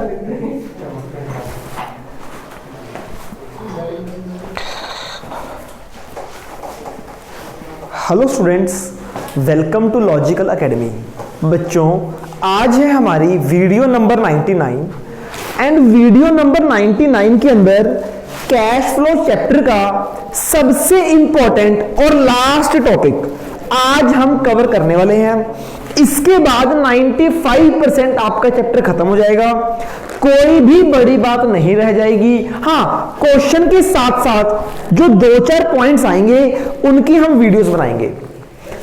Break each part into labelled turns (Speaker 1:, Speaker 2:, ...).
Speaker 1: Hello students, welcome to logical academy. बच्चों, आज है हमारी video number 99 and video number 99 के अंदर कैश फ्लो चैप्टर का सबसे इंपॉर्टेंट और लास्ट टॉपिक आज हम कवर करने वाले हैं। इसके बाद 95% आपका चैप्टर खत्म हो जाएगा, कोई भी बड़ी बात नहीं रह जाएगी। हाँ, क्वेश्चन के साथ साथ जो 2-4 पॉइंट्स आएंगे उनकी हम वीडियोस बनाएंगे,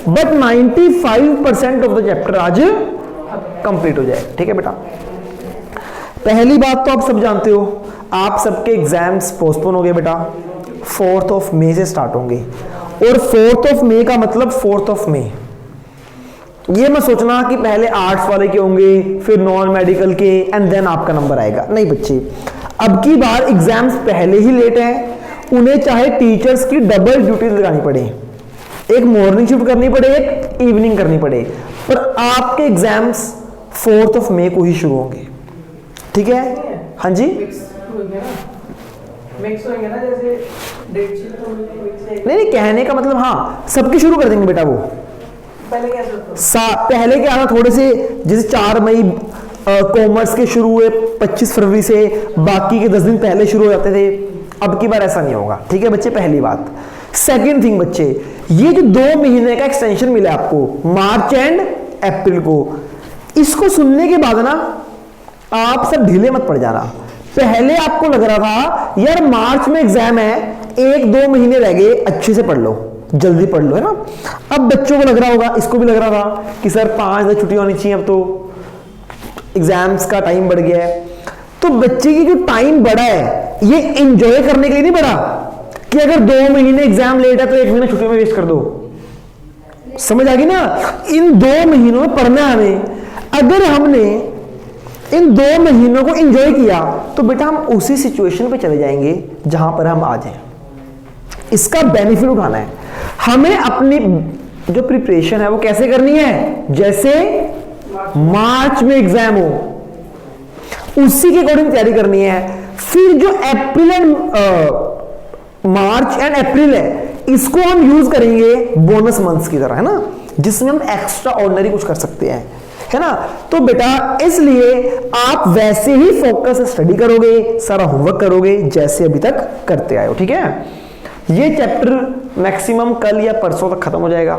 Speaker 1: बट 95% ऑफ द चैप्टर आज कंप्लीट हो जाए। ठीक है बेटा, पहली बात तो आप सब जानते हो, आप सबके एग्जाम्स पोस्टपोन हो गए बेटा, 4 मई से स्टार्ट होंगे। और 4 मई का मतलब 4 मई, ये मत सोचना कि पहले आर्ट्स वाले के होंगे फिर नॉन मेडिकल के एंड देन आपका नंबर आएगा। नहीं बच्चे, अब की बार एग्जाम्स पहले ही लेट हैं, उन्हें चाहे टीचर्स की डबल ड्यूटीज लगानी पड़े, एक मॉर्निंग शिफ्ट करनी पड़े, एक इवनिंग करनी पड़े, पर आपके एग्जाम्स 4 मई को ही शुरू होंगे। ठीक है? हाँ जी, नहीं, कहने का मतलब हाँ, सबके शुरू कर देंगे बेटा। वो पहले क्या था, थोड़े से जैसे 4 मई कॉमर्स के शुरू हुए 25 फरवरी से, बाकी के 10 दिन पहले शुरू हो जाते थे। अब की बार ऐसा नहीं होगा। ठीक है बच्चे, पहली बात। सेकंड थिंग बच्चे, ये जो 2 महीने का एक्सटेंशन मिला आपको मार्च एंड अप्रैल को, इसको सुनने के बाद ना आप सब ढीले मत पड़ जाना। पहले आपको लग रहा था यार मार्च में एग्जाम है, 1-2 महीने रह गए, अच्छे से पढ़ लो, जल्दी पढ़ लो, है ना। अब बच्चों को लग रहा होगा, इसको भी लग रहा था कि सर 5 दिन छुट्टी होनी चाहिए, अब तो एग्जाम्स का टाइम बढ़ गया है। तो बच्चे की जो टाइम बढ़ा है ये एंजॉय करने के लिए नहीं बढ़ा कि अगर 2 महीने एग्जाम लेट है तो 1 महीना छुट्टी में वेस्ट कर दो। समझ आ गई ना? इन 2 महीनों में पढ़ना है हमें। अगर हमने इन 2 महीनों को एंजॉय किया तो बेटा हम उसी सिचुएशन पे चले जाएंगे जहां पर हम आज हैं। इसका बेनिफिट उठाना है हमें। अपनी जो प्रिपरेशन है वो कैसे करनी है, जैसे मार्च में एग्जाम हो उसी के अकॉर्डिंग तैयारी करनी है। फिर जो अप्रैल एंड मार्च एंड अप्रैल है, इसको हम यूज करेंगे बोनस मंथ्स की तरह, है ना, जिसमें हम एक्स्ट्रा ऑर्डिनरी कुछ कर सकते हैं, है ना। तो बेटा इसलिए आप वैसे ही फोकस स्टडी करोगे, सारा होमवर्क करोगे जैसे अभी तक करते आए हो। ठीक है, ये चैप्टर मैक्सिमम कल या परसों तक खत्म हो जाएगा,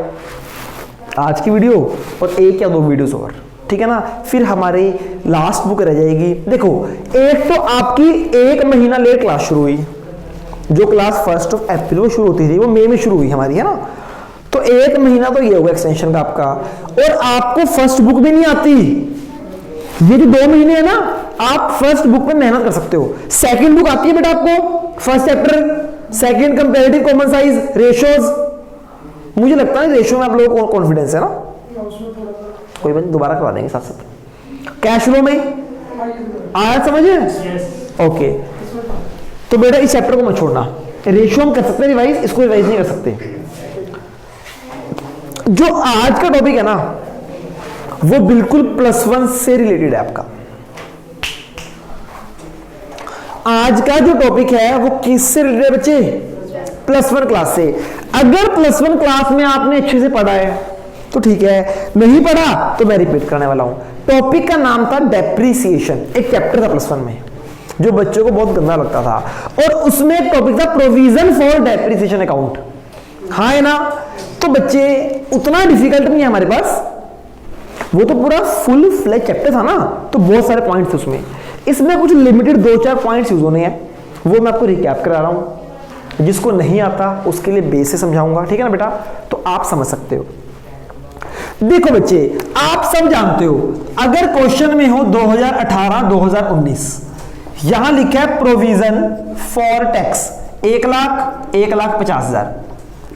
Speaker 1: आज की वीडियो और 1 या 2 वीडियोस और। ठीक है ना, फिर हमारी लास्ट बुक रह जाएगी। देखो, एक तो आपकी 1 महीना लेट क्लास शुरू हुई, जो क्लास 1 अप्रैल को शुरू होती थी वो मई में शुरू हुई हमारी, है ना। तो 1 महीना तो ये होगा एक्सटेंशन का आपका। और आपको फर्स्ट बुक भी नहीं आती, ये जो 2 महीने है ना, आप फर्स्ट बुक पे मेहनत कर सकते हो। सेकंड बुक आती है बेटा आपको, first chapter, second comparative common size, ratios. मुझे लगता है रेशियो में आप लोगों को कॉन्फिडेंस है ना, कोई बात नहीं, दोबारा करवा देंगे साथ साथ। कैश फ्लो में आया समझ है? ओके, तो बेटा इस चैप्टर को मत छोड़ना। रेशियो हम कर सकते हैं रिवाइज, इसको रिवाइज नहीं कर सकते। जो आज का टॉपिक है ना वो बिल्कुल +1 से रिलेटेड है आपका। आज का जो टॉपिक है वो किससे रिलेटेड है बच्चे? +1 क्लास से। अगर +1 क्लास में आपने अच्छे से पढ़ा है तो ठीक है, नहीं पढ़ा तो मैं रिपीट करने वाला हूं। टॉपिक का नाम था डेप्रिसिएशन, एक चैप्टर था +1 में जो बच्चों को बहुत गंदा लगता था, और उसमें एक टॉपिक था प्रोविजन फॉर डेप्रिसिएशन अकाउंट। हाँ है ना? तो बच्चे उतना डिफिकल्ट नहीं है हमारे पास, वो तो पूरा फुल फ्लेज चैप्टर था ना, तो बहुत सारे पॉइंट्स थे उसमें। इसमें कुछ लिमिटेड 2-4 पॉइंट्स यूज होने हैं, वो मैं आपको रिकैप करा रहा हूं। जिसको नहीं आता उसके लिए बेस से समझाऊंगा, ठीक है ना बेटा, तो आप समझ सकते हो। देखो बच्चे, आप सब जानते हो अगर क्वेश्चन में हो 2018-2019, यहां लिखा है प्रोविजन फॉर टैक्स 1,50,000,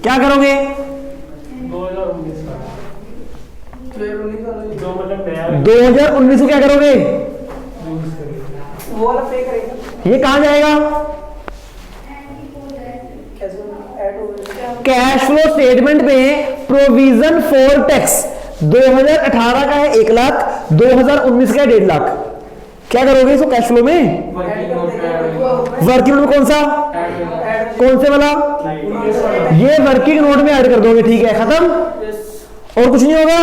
Speaker 1: क्या करोगे? 2019 को क्या करोगे? ये कहां जाएगा? कैश फ्लो स्टेटमेंट में प्रोविजन फॉर टैक्स 2018 का है 1 लाख, 2019 का है 1.5 लाख। क्या करोगे इसको कैश फ्लो में? वर्किंग नोट में कौन से वाला? ये वर्किंग नोट में ऐड कर दोगे, ठीक है, खत्म। और कुछ नहीं होगा।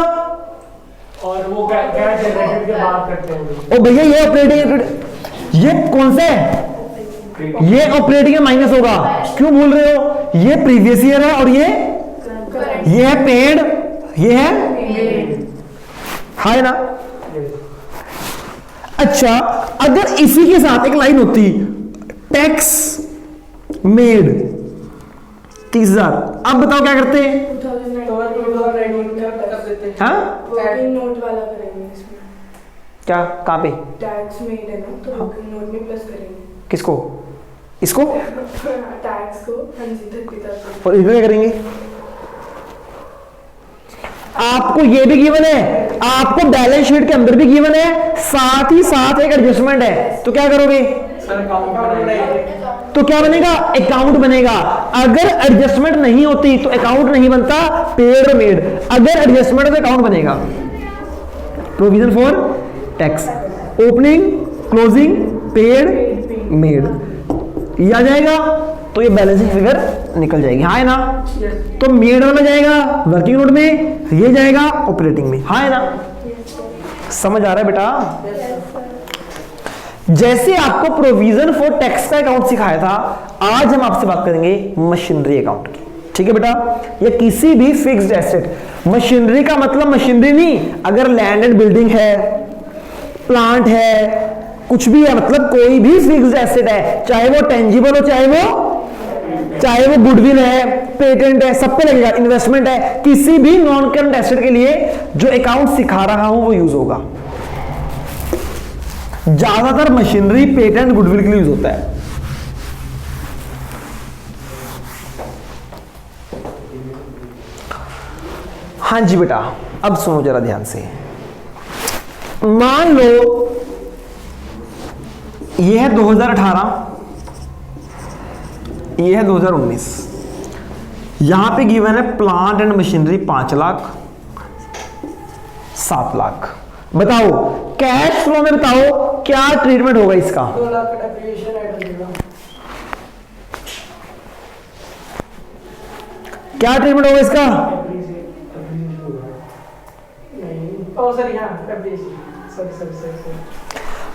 Speaker 2: और वो कैश जनरेटेड के बाद करते हैं।
Speaker 1: ओ भैया ये ऑपरेटिंग, ये कौन सा है? ये ऑपरेटिंग में माइनस होगा। क्यों भूल रहे हो? ये प्रीवियस ईयर है और ये है पेड, ये है हाय ना। अच्छा, अगर इसी के साथ एक लाइन होती टैक्स मेड 30,000, अब बताओ क्या करते हैं? हाँ
Speaker 3: नोट वाला करेंगे इसमें।
Speaker 1: क्या? कहां पे?
Speaker 3: टैक्स मेड है ना, तो नोट में प्लस करेंगे।
Speaker 1: किसको? इसको?
Speaker 3: टैक्स को। हाँ जी, 30,000।
Speaker 1: और इसमें क्या करेंगे? आपको ये भी गिवन है, आपको बैलेंस शीट के अंदर भी गिवन है, साथ ही साथ एक एडजस्टमेंट है, तो क्या करोगे? तो क्या बनेगा? अकाउंट बनेगा। अगर एडजस्टमेंट नहीं होती तो अकाउंट नहीं बनता, पेड और मेड। अगर एडजस्टमेंट तो अकाउंट बनेगा। Provision for tax, opening, closing, paid, made, ये आ जाएगा तो ये बैलेंसिंग फिगर निकल जाएगी, हाँ है ना। तो मेड वाला जाएगा वर्किंग नोट में, ये जाएगा ऑपरेटिंग में, हाँ है ना। समझ आ रहा है बेटा? जैसे आपको प्रोविजन फॉर टैक्स का अकाउंट सिखाया था, आज हम आपसे बात करेंगे मशीनरी अकाउंट की, ठीक है बेटा। या किसी भी फिक्स्ड एसेट। मशीनरी का मतलब मशीनरी नहीं, अगर लैंड एंड बिल्डिंग है, प्लांट है, कुछ भी है, मतलब कोई भी फिक्स्ड एसेट है, चाहे वो टेंजिबल हो, चाहे वो गुडविल है, पेटेंट है, सब पे लगेगा। इन्वेस्टमेंट है, किसी भी नॉन करंट एसेट के लिए जो अकाउंट सिखा रहा हूं वो यूज होगा। ज्यादातर मशीनरी, पेटेंट, गुडविल के लिए यूज होता है। हाँ जी बेटा, अब सुनो जरा ध्यान से। मान लो ये है 2018, ये है 2019। यहां पे गिवन है plant and machinery 5 lakh, 7 lakh. बताओ कैश फ्लो में, बताओ क्या ट्रीटमेंट होगा इसका?
Speaker 2: 2 लाख का डेप्रिसिएशन ऐड हो जाएगा।
Speaker 1: क्या ट्रीटमेंट होगा इसका?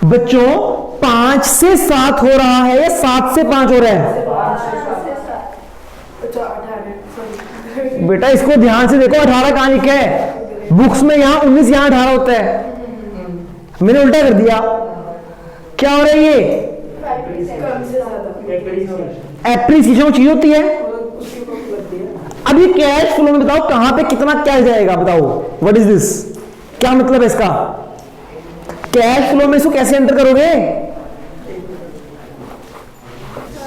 Speaker 1: बच्चों 5 से 7 हो रहा है या 7 से 5 हो रहा है? बेटा इसको ध्यान से देखो, 18 कहां लिखा है बुक्स में? यहां 19, यहां 18 होता है। मैंने उल्टा कर दिया। क्या हो रहा है? ये एप्रिसिएशन चीज होती है। अब ये कैश फ्लो में बताओ कहां पे कितना क्या जाएगा? बताओ व्हाट इज दिस? क्या मतलब है इसका? कैश फ्लो में इसको कैसे एंटर करोगे?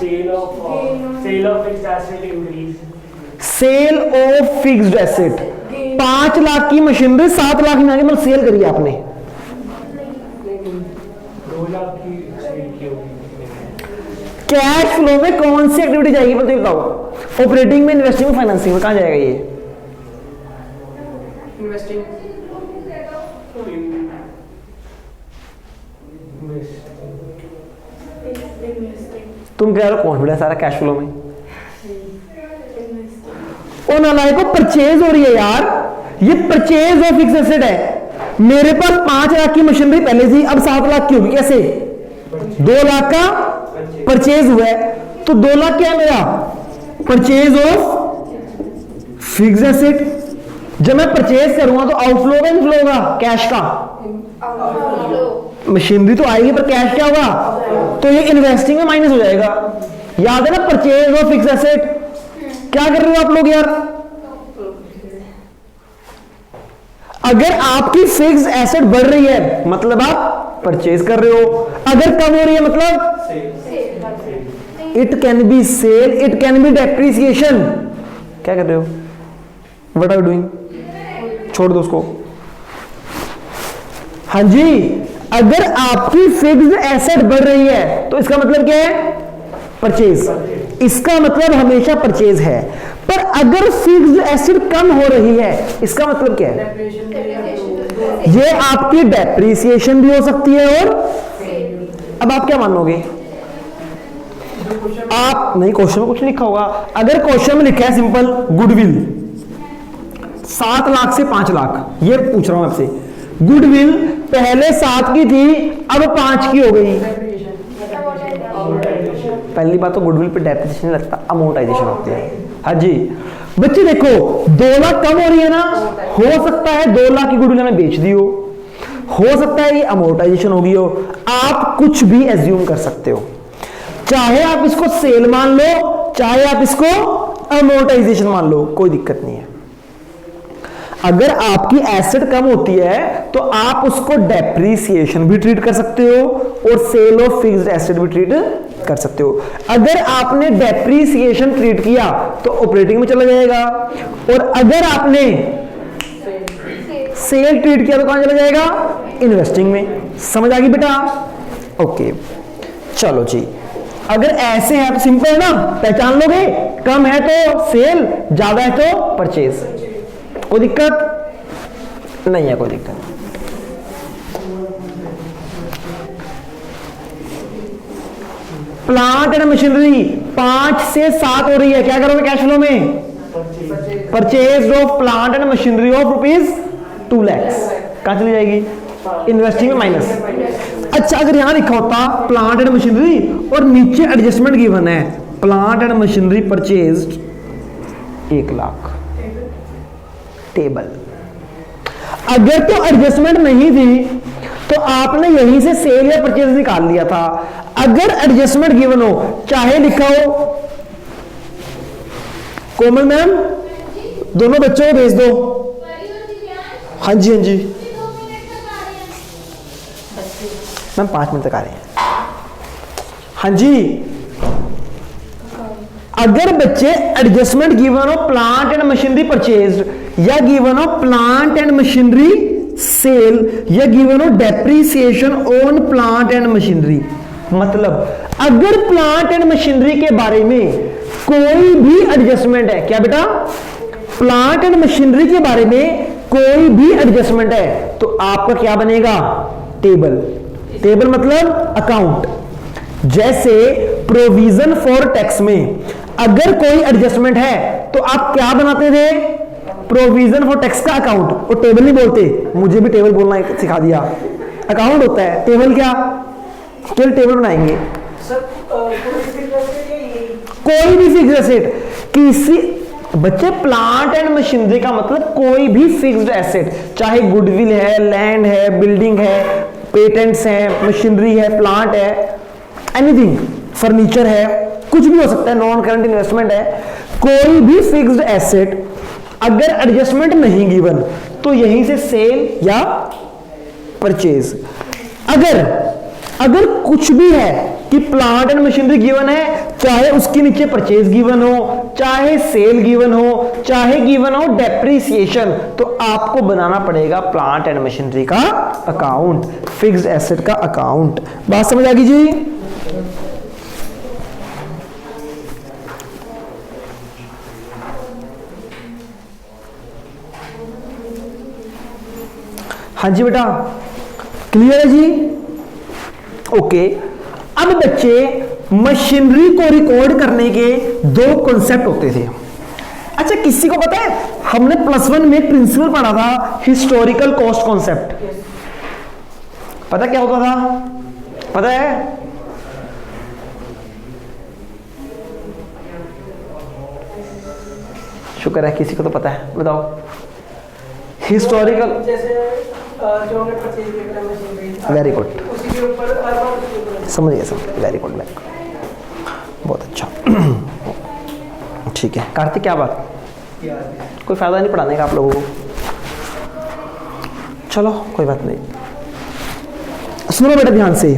Speaker 2: Sale of fixed asset increase.
Speaker 1: Sale of fixed asset. 5 lakh की मशीनरी 7 लाख में आगे मतलब सेल करी आपने।
Speaker 2: 2 लाख की सेल की होगी।
Speaker 1: कैश फ्लो में कौन सी एक्टिविटी जाएगी बताओ? ऑपरेटिंग में, इन्वेस्टिंग में, फाइनेंसिंग में, कहां जाएगा ये?
Speaker 2: इन्वेस्टिंग।
Speaker 1: तुम कह रहे हो कॉन्फिडेंस आ रहा कैश फ्लो में? ओ नालायक को परचेज हो रही है यार, ये परचेज ऑफ फिक्स्ड एसेट है। मेरे पास 5 लाख की मशीनरी पहले थी, अब 7 लाख की होगी। कैसे? 2 लाख का परचेज हुआ है, तो 2 लाख क्या है मेरा? Purchase of fixed asset. जब मैं परचेज करूंगा तो आउटफ्लो का इनफ्लो होगा? कैश का। मशीनरी तो आएगी पर कैश क्या होगा? तो ये इन्वेस्टिंग में माइनस हो जाएगा। याद है ना परचेज ऑफ फिक्स्ड एसेट? क्या कर रहे हो आप लोग यार? अगर आपकी फिक्स्ड एसेट बढ़ रही है मतलब आप परचेज कर रहे हो, अगर कम हो रही है मतलब it can be sale, it can be depreciation. क्या कर रहे हो? What are you doing? छोड़ दो उसको। हाँ जी, अगर आपकी फिक्स्ड एसेट बढ़ रही है तो इसका मतलब क्या है? परचेज। इसका मतलब हमेशा परचेज है। पर अगर फिक्स्ड एसेट कम हो रही है इसका मतलब क्या है? ये आपकी डेप्रिसिएशन भी हो सकती है और अब आप क्या मानोगे? आप नहीं, क्वेश्चन में कुछ नहीं लिखा होगा। अगर क्वेश्चन में लिखा है सिंपल गुडविल 7 लाख से 5 लाख, ये पूछ रहा हूं आपसे, गुडविल पहले 7 की थी अब 5 की हो गई। पहली बात तो गुडविल पे डेप्रिसिएशन नहीं लगता, अमोर्टाइजेशन होती है। हाँ जी बच्चे देखो 2 लाख कम हो रही है ना, हो सकता है 2 लाख की गुडविल हमें बेच दी हो सकता है ये अमोर्टाइजेशन होगी हो, आप कुछ भी एज्यूम कर सकते हो, चाहे आप इसको सेल मान लो चाहे आप इसको अमोर्टाइजेशन मान लो, कोई दिक्कत नहीं है। अगर आपकी एसेट कम होती है तो आप उसको डेप्रिसिएशन भी ट्रीट कर सकते हो और सेल ऑफ फिक्स्ड एसेट भी ट्रीट कर सकते हो। अगर आपने डेप्रिसिएशन ट्रीट किया तो ऑपरेटिंग में चला जाएगा, और अगर आपने सेल ट्रीट किया तो कहां चला जाएगा? इन्वेस्टिंग में। समझ आ गई बेटा? ओके चलो जी, अगर ऐसे है तो सिंपल है ना, पहचान लोगे, कम है तो सेल, ज्यादा है तो परचेज। कोई दिक्कत नहीं है? कोई दिक्कत। प्लांट एंड मशीनरी 5 से 7 हो रही है, क्या करोगे कैश फ्लो में? Purchase of plant and machinery of ₹2 lakh कहां चली जाएगी? इन्वेस्टिंग में माइनस। अच्छा अगर यहां लिखा होता प्लांट एंड मशीनरी और नीचे एडजस्टमेंट गिवन है, plant and machinery purchased 1 lakh, table. अगर तो एडजस्टमेंट नहीं थी तो आपने यहीं से सेल या परचेज निकाल लिया था। अगर एडजस्टमेंट गिवन हो, चाहे लिखा हो, कोमल मैम दोनों बच्चों को भेज दो। हाँ जी हाँ जी मैम 5 मिनट तक आ रहे हैं। हाँ जी अगर बच्चे एडजस्टमेंट गिवन हो प्लांट एंड मशीनरी परचेज्ड, या गिवन हो प्लांट एंड मशीनरी सेल, या गिवन हो depreciation on plant and machinery, मतलब अगर प्लांट एंड मशीनरी के बारे में कोई भी एडजस्टमेंट है, क्या बेटा? प्लांट एंड मशीनरी के बारे में कोई भी एडजस्टमेंट है तो आपका क्या बनेगा? टेबल। टेबल मतलब अकाउंट। जैसे प्रोविजन फॉर टैक्स में अगर कोई एडजस्टमेंट है तो आप क्या बनाते थे? प्रोविजन फॉर टैक्स का अकाउंट। वो टेबल नहीं बोलते, मुझे भी टेबल बोलना सिखा दिया। अकाउंट होता है, टेबल क्या? केवल टेबल बनाएंगे। कोई भी फिक्स्ड एसेट, किसी बच्चे प्लांट एंड मशीनरी का मतलब कोई भी फिक्स्ड एसेट, चाहे गुडविल है, लैंड है, बिल्डिंग है, पेटेंट्स है, मशीनरी है, प्लांट है, एनीथिंग, फर्नीचर है, कुछ भी हो सकता है, नॉन करंट इन्वेस्टमेंट है, कोई भी फिक्स्ड एसेट अगर एडजस्टमेंट नहीं गिवन तो यहीं से सेल या परचेज। अगर कुछ भी है कि प्लांट एंड मशीनरी गिवन है, चाहे उसके नीचे परचेज गिवन हो, चाहे सेल गिवन हो, चाहे गिवन हो डेप्रिसिएशन, तो आपको बनाना पड़ेगा प्लांट एंड मशीनरी का अकाउंट, फिक्स्ड एसेट का अकाउंट। बात समझ आ गई जी? हाँ जी बेटा क्लियर है जी? ओके। अब बच्चे मशीनरी को रिकॉर्ड करने के 2 कॉन्सेप्ट होते थे। अच्छा किसी को पता है, हमने +1 में प्रिंसिपल पढ़ा था हिस्टोरिकल कॉस्ट कॉन्सेप्ट। पता क्या होता था? पता है? शुक्र है किसी को तो पता है, बताओ। हिस्टोरिकल
Speaker 2: जो हमने परचेज किया मशीनरी,
Speaker 1: वेरी गुड,
Speaker 2: उसी के ऊपर
Speaker 1: समझ गया, वेरी गुड, बहुत अच्छा। ठीक है कार्तिक, क्या बात? कोई फायदा नहीं पढ़ाने का आप लोगों को, चलो कोई बात नहीं। सुनो बेटा ध्यान से,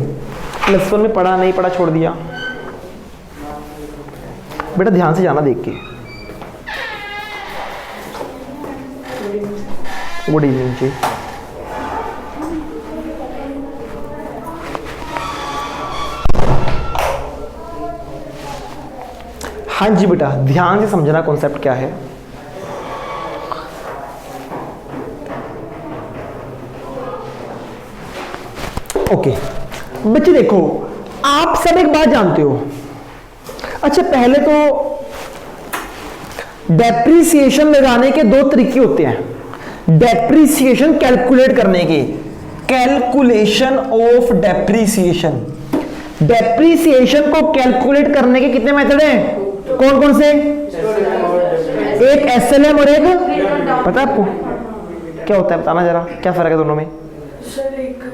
Speaker 1: +1 में पढ़ा नहीं पढ़ा छोड़ दिया, बेटा ध्यान से जाना देख के। गुड इवनिंग जी। हाँ जी बेटा ध्यान से समझना कॉन्सेप्ट क्या है। ओके बच्चे देखो, आप सब एक बात जानते हो, अच्छा पहले तो डेप्रीसिएशन लगाने के दो तरीके होते हैं, डेप्रीसिएशन कैलकुलेट करने के, कैलकुलेशन ऑफ डेप्रीसिएशन। डेप्रीसिएशन को कैलकुलेट करने के कितने मेथड हैं, कौन कौन से? एक एसएलएम और एक, पता है आपको क्या होता है, बताना जरा, क्या फर्क है दोनों में?
Speaker 3: सर एक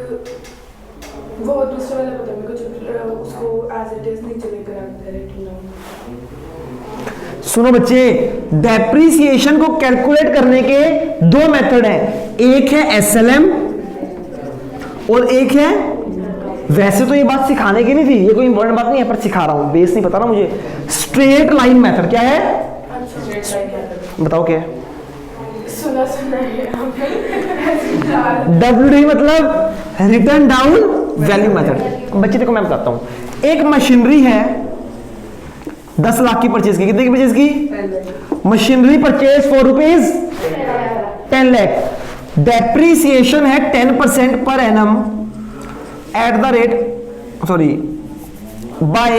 Speaker 3: वो दूसरा वाला पता है मेरे को, जब उसको एज इट इज नीचे लेकर आते हैं रिटर्न डाउन।
Speaker 1: सुनो बच्चे, डेप्रीसिएशन को कैलकुलेट करने के दो मेथड हैं, एक है एसएलएम और एक है, वैसे तो ये बात सिखाने की नहीं थी, ये कोई इंपॉर्टेंट बात नहीं है, पर सिखा रहा हूं, बेस नहीं पता ना मुझे, स्ट्रेट लाइन मेथड। क्या है बताओ क्या है?
Speaker 3: सुना है
Speaker 1: WD मतलब रिटर्न डाउन वैल्यू मेथड। बच्चे देखो मैं बताता हूं, एक मशीनरी है 10 लाख की परचेज की, कितने की परचेज की? Machinery purchase for rupees 10 lakh, depreciation है 10% per annum at the rate by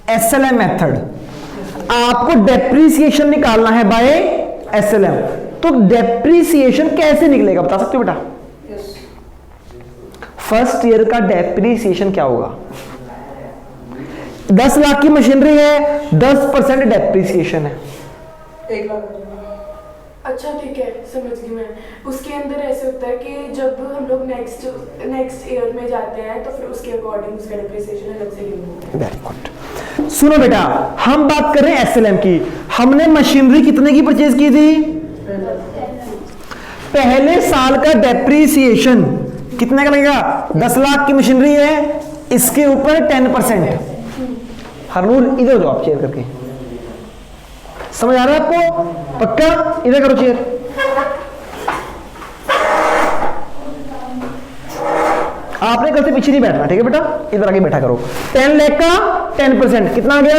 Speaker 1: SLM method. आपको डेप्रीसिएशन निकालना है बाय एसएलएम, तो डेप्रीसिएशन कैसे निकलेगा बता सकते हो बेटा? फर्स्ट ईयर का डेप्रीसिएशन क्या होगा? 10 लाख की मशीनरी है, 10% डेप्रीसिएशन है।
Speaker 3: 1 लाख। अच्छा ठीक है, समझ गई मैं। उसके अंदर ऐसे होता है कि जब हम लोग नेक्स्ट ईयर में जाते हैं तो फिर उसके अकॉर्डिंग उसका डेप्रिसिएशन अलग से गिवन होता है।
Speaker 1: Very good. सुनो बेटा, हम बात कर रहे हैं एसएलएम की। हमने मशीनरी कितने की परचेज की थी? पहले साल का डेप्रीसिएशन कितने का लगेगा? 10 लाख की मशीनरी है, इसके ऊपर 10%। हरनूर इधर जाओ आप चेयर करके, समझ आ रहा है आपको? पक्का? इधर करो चेयर। आपने कल से पीछे नहीं बैठना, ठीक है बेटा? इधर आगे बैठा करो। 10 लाख का 10% कितना आ गया?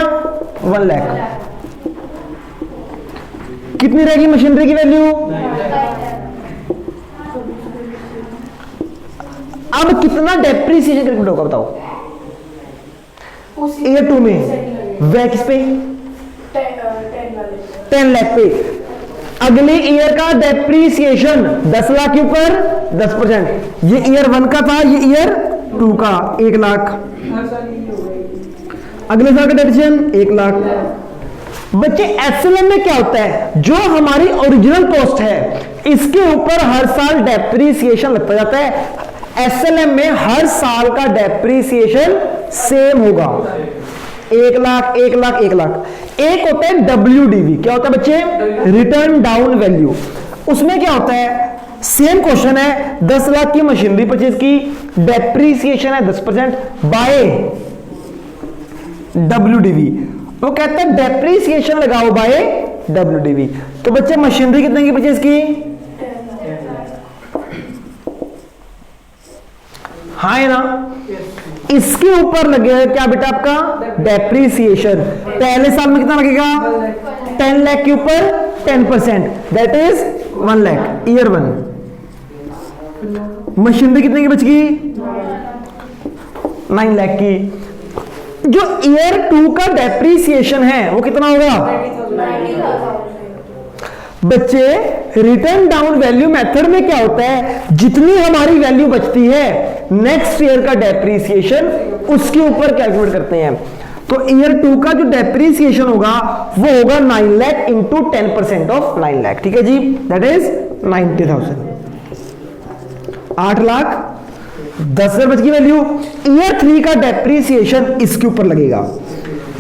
Speaker 1: 1 लाख। कितनी रहेगी मशीनरी की वैल्यू? अब कितना डेप्रीसिएशन कैलकुलेट होगा बताओ? ईयर 2 में वह किस पे? 10 लाख पे। अगले ईयर का डेप्रीसिएशन 10 लाख के ऊपर 10%। ये ईयर 1 का था, ये ईयर 2 का 1 लाख। अगले साल का डेप्रीसिएशन 1 लाख। बच्चे एसएलएम में क्या होता है? जो हमारी ओरिजिनल कॉस्ट है इसके ऊपर हर साल डेप्रीसिएशन लगता जाता है। एसएलएम में हर साल का डेप्रीसिएशन सेम होगा, 1 लाख 1 लाख 1 लाख। एक होता है WDV, क्या होता है बच्चे? Return down value. उसमें क्या होता है? सेम क्वेश्चन है, 10 लाख की मशीनरी परचेज की, डेप्रीसिएशन है 10% बाय WDV। वो कहता है डेप्रीसिएशन लगाओ बाय WDV। तो बच्चे मशीनरी कितने की परचेज की? हाँ है ना? इसके ऊपर लगेगा क्या बेटा आपका? डेप्रीसिएशन। पहले साल में कितना लगेगा? 10 लाख के ऊपर 10%, that is 1 lakh year 1। Machinery कितने की बच गई? 9 लाख की। जो ईयर 2 का डेप्रीसिएशन है वो कितना होगा? बच्चे रिटर्न डाउन वैल्यू मेथड में क्या होता है? जितनी हमारी वैल्यू बचती है नेक्स्ट ईयर का डेप्रीसिएशन उसके ऊपर कैलकुलेट करते हैं। तो ईयर 2 का जो डेप्रीसिएशन होगा वो होगा 9 लाख इंटू 10% ऑफ 9 लाख, ठीक है जी? That is 90,000। 8 लाख 10,000 बच की वैल्यू। ईयर 3 का डेप्रीसिएशन इसके ऊपर लगेगा।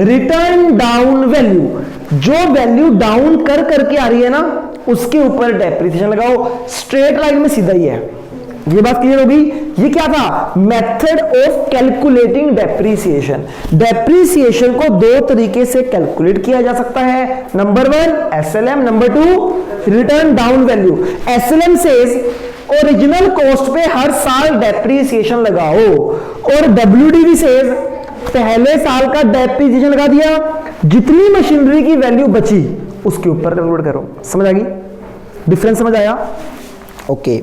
Speaker 1: रिटर्न डाउन वैल्यू, जो वैल्यू डाउन कर करके आ रही है ना उसके ऊपर डेप्रीसिएशन लगाओ। स्ट्रेट लाइन में सीधा ही है। ये बात क्लियर होगी? ये क्या था? Method of calculating depreciation. Depreciation को दो तरीके से कैलकुलेट किया जा सकता है। Number 1 SLM, number 2 return down value. SLM says original cost पे हर साल डेप्रीसिएशन लगाओ, और WDV सेज पहले साल का डेप्रीसिएशन लगा दिया, जितनी मशीनरी की वैल्यू बची उसके ऊपर कैलकुलेट करो। समझ आ गई? डिफरेंस समझ आया? ओके।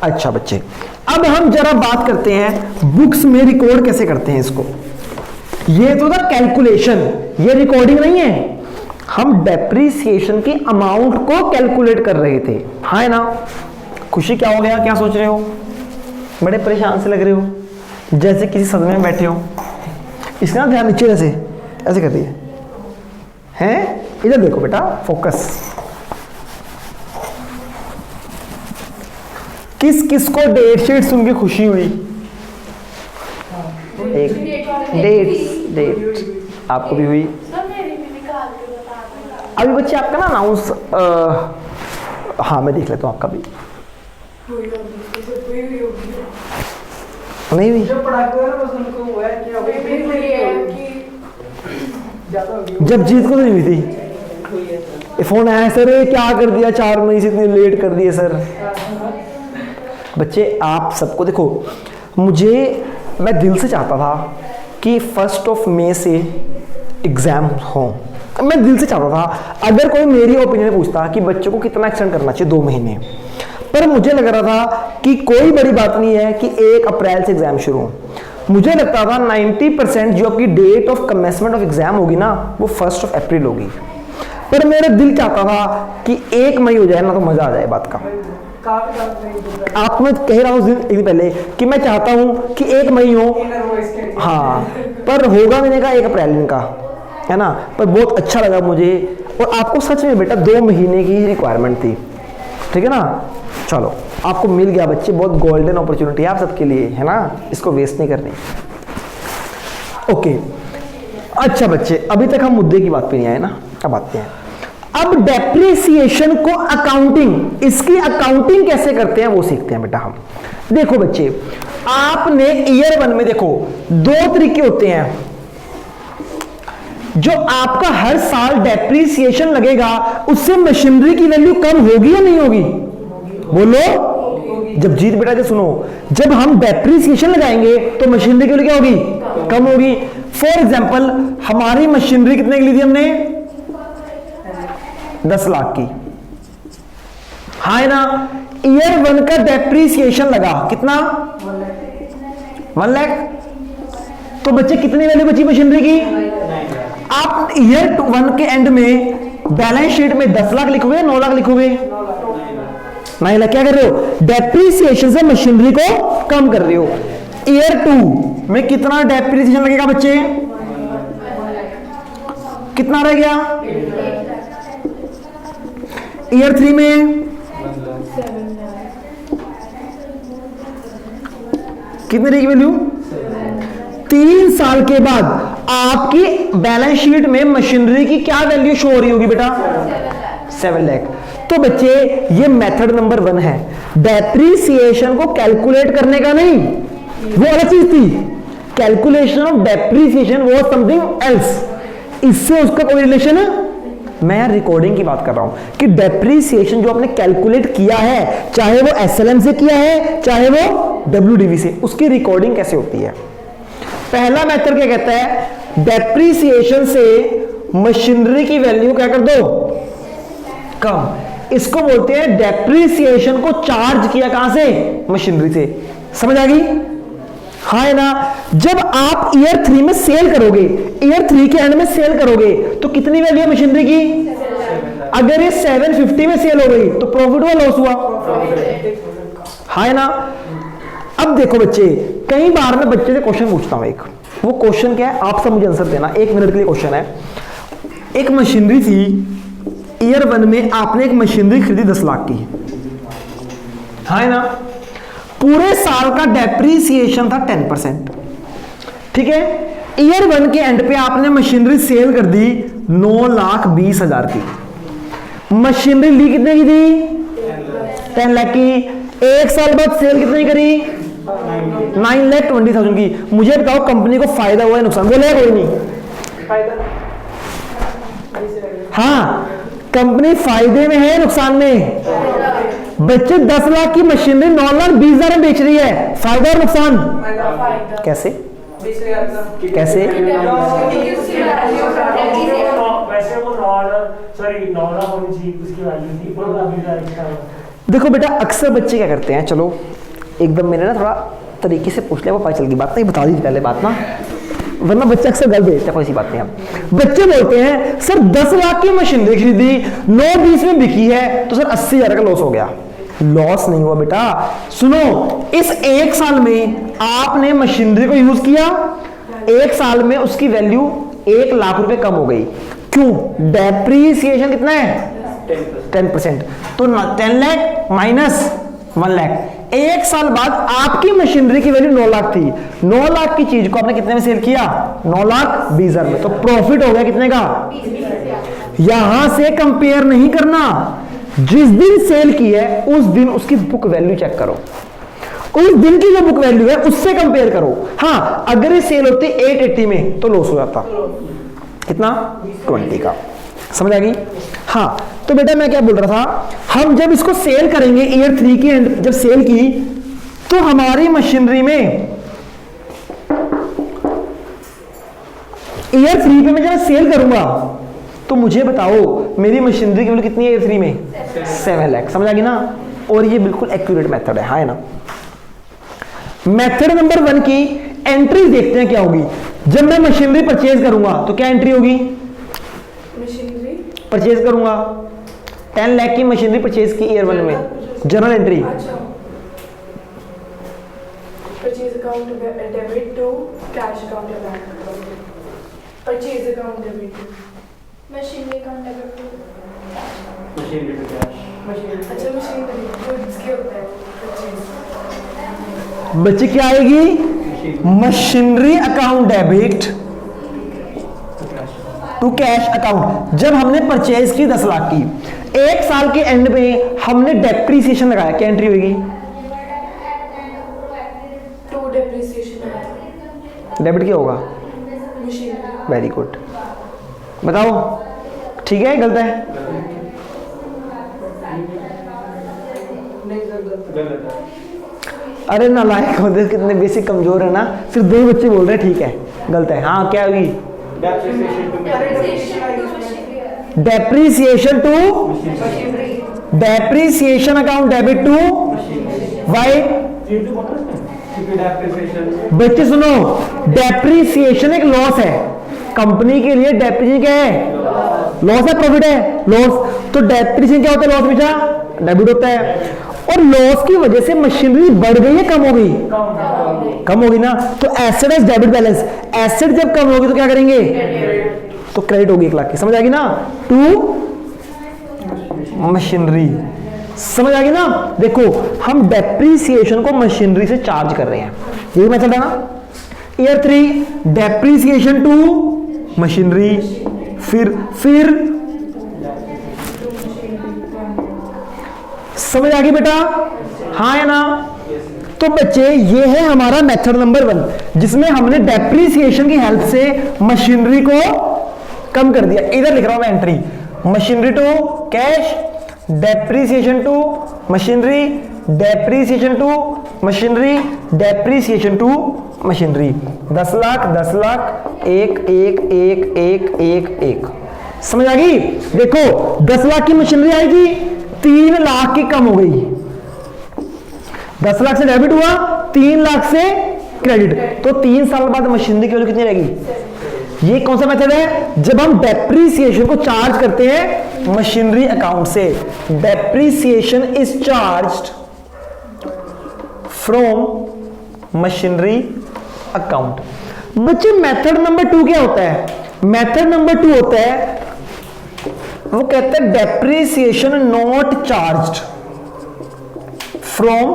Speaker 1: अच्छा बच्चे, अब हम जरा बात करते हैं बुक्स में रिकॉर्ड कैसे करते हैं इसको। ये तो था कैलकुलेशन, ये रिकॉर्डिंग नहीं है। हम डेप्रिसिएशन के अमाउंट को कैलकुलेट कर रहे थे, हाँ है ना। खुशी क्या हो गया, क्या सोच रहे हो? बड़े परेशान से लग रहे हो, जैसे किसी सदमे में बैठे हो। इसका ध्यान नीचे ऐसे ऐसे कर दिए हैं। इधर देखो बेटा, फोकस। किस किस को डेट शीट सुन के खुशी हुई? एक डेट आपको भी हुई। अभी बच्चे आपका ना अनाउंस, हाँ मैं देख लेता हूँ आपका भी। नहीं हुई?
Speaker 2: जो पढ़ाकू है ना बस उनको हुआ है कि
Speaker 1: जब जीत को तो नहीं हुई थी। फोन आया सर ये क्या कर दिया, 4 मई से इतनी लेट कर दिए सर। बच्चे आप सबको देखो, मैं दिल से चाहता था कि 1 मई से एग्जाम हो। मैं दिल से चाहता था, अगर कोई मेरी ओपिनियन पूछता कि बच्चों को कितना एक्सटेंड करना चाहिए 2 महीने, पर मुझे लग रहा था कि कोई बड़ी बात नहीं है कि 1 अप्रैल से एग्जाम शुरू हो। मुझे लगता था 90% जो आपकी date of commencement of exam होगी ना, वो 1 अप्रैल होगी। पर मेरा दिल चाहता था कि 1 मई हो जाए ना, तो मजा आ जाए बात का। आप मैं कह रहा हूँ एक दिन पहले कि मैं चाहता हूँ कि 1 मई हो, हाँ, पर होगा मैंने कहा 1 अप्रैल इनका, है ना। पर बहुत अच्छा लगा मुझे, और आपको सच में बेटा 2 महीने की रिक्वायरमेंट थी, ठीक है ना। चलो आपको मिल गया बच्चे, बहुत गोल्डन अपॉर्चुनिटी है आप सबके लिए, है ना, इसको वेस्ट नहीं करनी। ओके अच्छा बच्चे, अभी तक हम मुद्दे की बात पे नहीं आए ना, अब आते हैं। अब डेप्रिसिएशन को अकाउंटिंग, इसकी अकाउंटिंग कैसे करते हैं वो सीखते हैं बेटा हम। देखो बच्चे, आपने ईयर 1 में देखो 2 तरीके होते हैं। जो आपका हर साल डेप्रिसिएशन लगेगा, उससे मशीनरी की वैल्यू कम होगी या नहीं होगी? बोलो। जब जीत बेटा जो सुनो, जब हम डेप्रिसिएशन लगाएंगे तो मशीनरी की वैल्यू क्या होगी? कम होगी। फॉर एग्जांपल, हमारी मशीनरी कितने की ली थी हमने? 10 लाख की, हाँ ना। ईयर 1 का डेप्रिसिएशन लगा कितना? 1 लाख। तो बच्चे कितनी वैल्यू बची मशीनरी की? आप ईयर 1 के एंड में बैलेंस शीट में 10 लाख लिखोगे, 9 लाख लिखोगे? 9 लाख। क्या कर रहे हो? डेप्रिसिएशन से मशीनरी को कम कर रहे हो। ईयर 2 में कितना डेप्रिसिएशन लगेगा बच्चे? कितना रह गया? ईयर 3 में कितने रहेगी वैल्यू? 3 साल के बाद आपकी बैलेंस शीट में मशीनरी की क्या वैल्यू शो हो रही होगी बेटा? 7 लाख। तो बच्चे ये मेथड नंबर 1 है, डेप्रिसिएशन को कैलकुलेट करने का नहीं, वो अलग चीज थी। Calculation of depreciation was something else, इससे उसका कोई रिलेशन है? मैं यार रिकॉर्डिंग की बात कर रहा हूं कि डेप्रिसिएशन जो आपने कैलकुलेट किया है, चाहे वो एसएलएम से किया है चाहे वो डब्ल्यूडीवी से, उसकी रिकॉर्डिंग कैसे होती है? पहला मेथड क्या कहता है? डेप्रिसिएशन से मशीनरी की वैल्यू क्या कर दो? कम। इसको बोलते हैं डेप्रिसिएशन को चार्ज किया कहां से? मशीनरी से। समझ आ गई? हाँ है ना। जब आप ईयर 3 में सेल करोगे, ईयर 3 के एंड में सेल करोगे, तो कितनी वैल्यू है मशीनरी की? अगर ये 750 में सेल हो गई तो प्रॉफिट हुआ लॉस हुआ? हाँ है ना। अब देखो बच्चे, कई बार मैं बच्चे से क्वेश्चन पूछता हूं, एक वो क्वेश्चन क्या है आप सब मुझे आंसर देना, 1 मिनट के लिए क्वेश्चन है। एक मशीनरी थी, ईयर 1 में आपने एक मशीनरी खरीदी 10 लाख की, हाँ है ना। पूरे साल का डेप्रिसिएशन था 10%, ठीक है। ईयर 1 के एंड पे आपने मशीनरी सेल कर दी 9,20,000 की। मशीनरी ली कितने की थी? 10 लाख की। 1 साल बाद सेल कितनी करी? 9,20,000 की। मुझे बताओ कंपनी को फायदा हुआ है नुकसान? बोले कोई नहीं? हाँ, कंपनी फायदे में है नुकसान में? बच्चे 10 लाख की मशीनरी 9,20,000 में बेच रही है, फायदा और नुकसान कैसे? कैसे?
Speaker 2: वैसे वो 9 लाख होनी चाहिए उसकी वैल्यू थी। देखो
Speaker 1: बेटा, अक्सर बच्चे क्या करते हैं, चलो एकदम मैंने ना थोड़ा तरीके से पूछ लिया, वो पता चल गई बात, नहीं बता दी पहले बात ना, वरना बच्चे अक्सर गलत भेजते हैं, कोई सी बात नहीं। अब बच्चे बोलते हैं सर 10 लाख की मशीनरी खरीदी, 9-20 में बिकी है, तो सर 80,000 का लॉस हो गया। लॉस नहीं हुआ बेटा, सुनो, इस 1 साल में आपने मशीनरी को यूज किया, 1 साल में उसकी वैल्यू 1 लाख रुपए कम हो गई। क्यों? डेप्रीसिएशन कितना है? 10%। तो 10 लाख माइनस 1 लाख, 1 साल बाद आपकी मशीनरी की वैल्यू 9 लाख थी, 9 लाख की चीज को आपने कितने में सेल किया? 9,20,000 में। तो प्रॉफिट हो गया कितने का? यहां से कंपेयर नहीं करना, जिस दिन सेल की है उस दिन उसकी बुक वैल्यू चेक करो, उस दिन की जो बुक वैल्यू है उससे कंपेयर करो। हाँ, अगर ये सेल होती 880 में तो लॉस हो जाता कितना? 20 का। समझ आ गई? हाँ, तो बेटा मैं क्या बोल रहा था, हम जब इसको सेल करेंगे ईयर 3 की एंड जब सेल की, तो हमारी मशीनरी में ईयर 3 पे मैं जब सेल करूंगा तो मुझे बताओ मेरी मशीनरी की वैल्यू कितनी है ईयर 3 में? 7 लाख। समझ आ गई ना? और ये बिल्कुल एक्यूरेट मेथड है, हाँ है ना? मेथड नंबर 1 की एंट्री देखते हैं क्या होगी। जब मैं मशीनरी परचेज करूंगा तो क्या एंट्री होगी?
Speaker 3: मशीनरी
Speaker 1: परचेज करूंगा 10 लाख की मशीनरी परचेज की ईयर 1 में, जर्नल एंट्री।
Speaker 3: अच्छा, purchase account debit to cash account bank, purchase account debit to machinery account debit to
Speaker 2: machinery to cash,
Speaker 3: अच्छा मशीनरी गुड्स के होता है परचेज।
Speaker 1: बच्चे क्या आएगी? Machinery account debit to cash account. जब हमने परचेज की 10 लाख की, 1 साल के एंड में हमने डेप्रीसिएशन लगाया, क्या एंट्री होगी?
Speaker 3: टू डेप्रिसिएशन
Speaker 1: डेबिट क्या होगा?
Speaker 3: मशीनरी।
Speaker 1: Very good. बताओ ठीक है गलत है?
Speaker 2: गलत है।
Speaker 1: अरे नालायक होते कितने बेसिक कमजोर है ना, सिर्फ 2 बच्चे बोल रहे हैं ठीक है गलत है। हाँ क्या होगी? Depreciation to depreciation account debit to Y. बच्चे सुनो, डेप्रीसिएशन एक लॉस है कंपनी के लिए। डेप्रीसिएशन क्या है? लॉस है, प्रॉफिट है? लॉस। तो डेप्रीसिएशन क्या होता है? लॉस बेटा डेबिट होता है। और लॉस की वजह से मशीनरी बढ़ गई है कम हो गई? कम होगी ना। तो asset is debit balance, asset जब कम होगी तो क्या करेंगे? तो क्रेडिट होगी 1 लाख की। समझ आ गई ना? To machinery. समझ आ गई ना? देखो हम डेप्रीसिएशन को मशीनरी से चार्ज कर रहे हैं, यही मेथड है ना। ईयर 3 डेप्रीसिएशन टू मशीनरी, फिर समझ आ गई बेटा? हाँ है ना? तो बच्चे ये है हमारा मेथड नंबर 1, जिसमें हमने डेप्रीसिएशन की हेल्प से मशीनरी को कम कर दिया। इधर लिख रहा हूं मैं entry, machinery to cash, depreciation to machinery, depreciation to machinery, depreciation to machinery. 10 lakh 10 lakh 1 1 1 1 1 1। समझ आ गई? देखो 10 लाख की मशीनरी आएगी, 3 लाख की कम हो गई। 10 लाख से डेबिट हुआ, 3 लाख से क्रेडिट, तो 3 साल बाद मशीनरी की वैल्यू कितनी रहेगी? ये कौन सा मेथड है? जब हम डेप्रीसिएशन को चार्ज करते हैं मशीनरी अकाउंट से। Depreciation is charged from machinery account. बच्चे मेथड नंबर 2 क्या होता है? मेथड नंबर 2 होता है, वो कहते हैं depreciation not charged from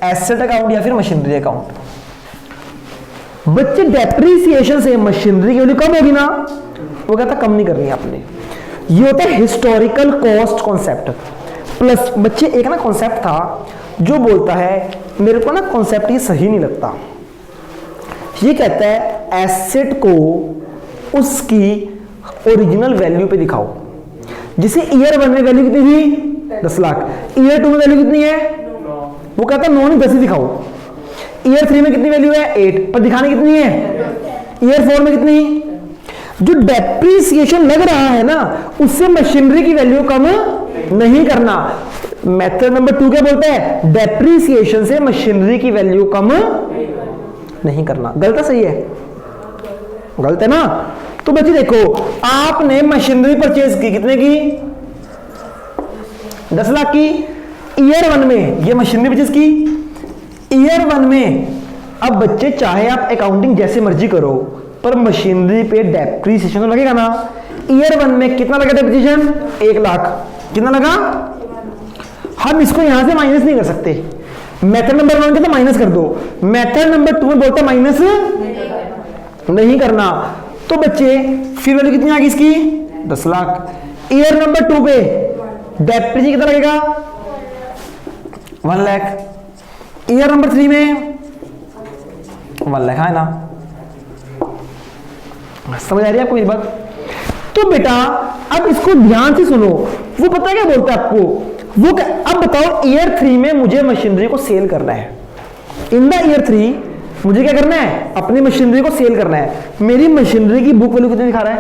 Speaker 1: asset account या फिर मशीनरी अकाउंट। बच्चे डेप्रीसिएशन से मशीनरी की वैल्यू कम होगी ना, वो कहता कम नहीं करनी आपने। ये होता है हिस्टोरिकल कॉस्ट कॉन्सेप्ट। प्लस बच्चे एक ना कॉन्सेप्ट था जो बोलता है, मेरे को ना कॉन्सेप्ट ये सही नहीं लगता। ये कहता है एसेट को उसकी ओरिजिनल वैल्यू पे दिखाओ। जिसे ईयर 1 में वैल्यू कितनी थी? 10 लाख। ईयर 2 में वैल्यू कितनी है? वो कहता है 9 नहीं 10 ही दिखाओ। ईयर 3 में कितनी वैल्यू है? 8, पर दिखाने कितनी है? ईयर 4 में कितनी? जो डेप्रीसिएशन लग रहा है ना, उससे मशीनरी की वैल्यू कम नहीं करना। मेथड नंबर 2 क्या बोलता है? डेप्रिसिएशन से मशीनरी की वैल्यू कम नहीं करना। गलत है सही है? गलत है ना। तो बच्चे देखो, आपने मशीनरी परचेज की कितने की? 10 लाख की। ईयर 1 में ये मशीनरी परचेज की, ईयर 1 में। अब बच्चे चाहे आप अकाउंटिंग जैसे मर्जी करो, पर मशीनरी पे डेप्रिसिएशन तो लगेगा ना। ईयर 1 में कितना लगा डेप्रिसिएशन? 1 लाख। कितना लगा? हम इसको यहां से माइनस नहीं कर सकते। मेथड नंबर 1 के तो माइनस कर दो, मेथड नंबर 2 में बोलता माइनस नहीं करना। तो बच्चे फिर वैल्यू कितनी आ गई इसकी? 10 लाख। ईयर नंबर 2 पे डेप्रिसिएशन कितना लगेगा? 1 लाख। ईयर नंबर 3 में 1 लाख है ना। समझ आ रही है आपको ये बात? तो बेटा अब इसको ध्यान से सुनो, वो पता है क्या बोलता है आपको? वो अब बताओ, ईयर 3 में मुझे मशीनरी को सेल करना है। इन द ईयर 3 मुझे क्या करना है? अपनी मशीनरी को सेल करना है। मेरी मशीनरी की बुक वैल्यू कितनी दिखा रहा है?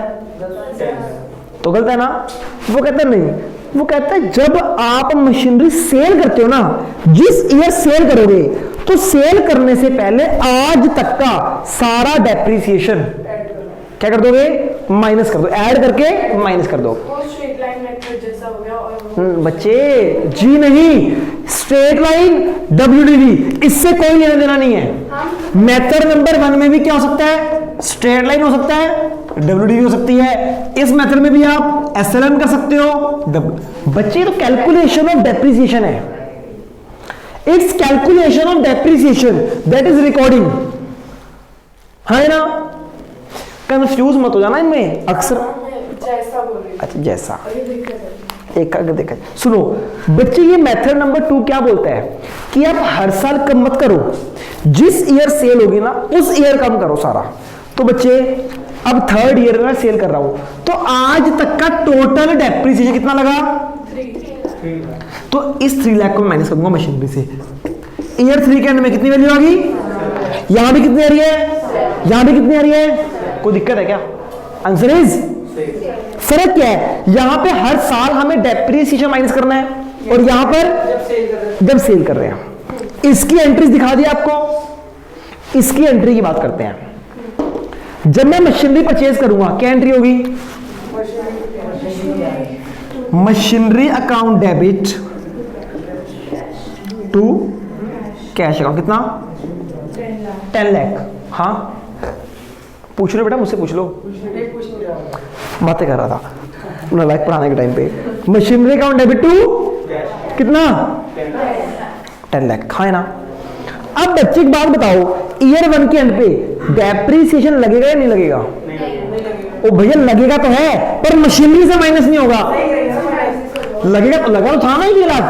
Speaker 1: तो गलत है ना। वो कहता है नहीं, वो कहता है जब आप मशीनरी सेल करते हो ना, जिस ईयर सेल करोगे, तो सेल करने से पहले आज तक का सारा डेप्रिसिएशन क्या कर दोगे? माइनस कर दो, ऐड करके माइनस कर दो।
Speaker 3: वो स्ट्रेट लाइन मेथड जैसा हो गया। और
Speaker 1: बच्चे जी नहीं, स्ट्रेट लाइन WDV इससे कोई लेना देना नहीं है। मेथड नंबर 1 में भी क्या हो सकता है? स्ट्रेट लाइन हो सकता है, WDV हो सकती है। इस मेथड में भी आप SLM कर सकते हो। बच्चे तो कैलकुलेशन ऑफ डेप्रिसिएशन है। It's calculation of depreciation, that is recording, है ना। कंफ्यूज मत हो जाना इनमें अक्सर।
Speaker 3: जैसा बोल रही हूँ।
Speaker 1: अच्छा जैसा,
Speaker 3: अभी दिक्कत है।
Speaker 1: एक करके देखा। सुनो बच्चे, ये मेथड नंबर 2 क्या बोलता है कि आप हर साल कम मत करो, जिस ईयर सेल होगी ना उस ईयर कम करो सारा। तो बच्चे अब 3rd ईयर में सेल कर रहा हूं, तो आज तक का टोटल डेप्रिसिएशन कितना लगा?
Speaker 3: 3।
Speaker 1: तो इस 3 लाख को माइनस कर दूंगा मशीनरी से। ईयर 3 के एंड में कितनी वैल्यू आ गई? यहां भी कितनी आ रही है? यहां भी कितनी आ रही है? कोई दिक्कत है क्या? आंसर इज, फर्क क्या है? यहां पे हर साल हमें डेप्रिसिएशन माइनस करना है, और यहां पर जब सेल कर रहे हैं। इसकी एंट्रीज दिखा दी आपको। इसकी एंट्री की बात करते हैं। जब मैं मशीनरी परचेज करूंगा, क्या एंट्री होगी? Machinery account debit to cash account. कितना? 10 लाख। हाँ पूछ लो बेटा, मुझसे पूछ लो। बातें कर रहा था लाइक पढ़ाने के टाइम पे। मशीनरी अकाउंट डेबिट टू कितना? 10 लाख। हाँ है ना। अब बच्चे की बात बताओ, ईयर 1 के एंड पे डेप्रिसिएशन लगेगा या नहीं लगेगा? ओ भैया लगेगा तो है, पर मशीनरी से माइनस नहीं होगा। लगेगा तो लगा तो था ना ये लाख।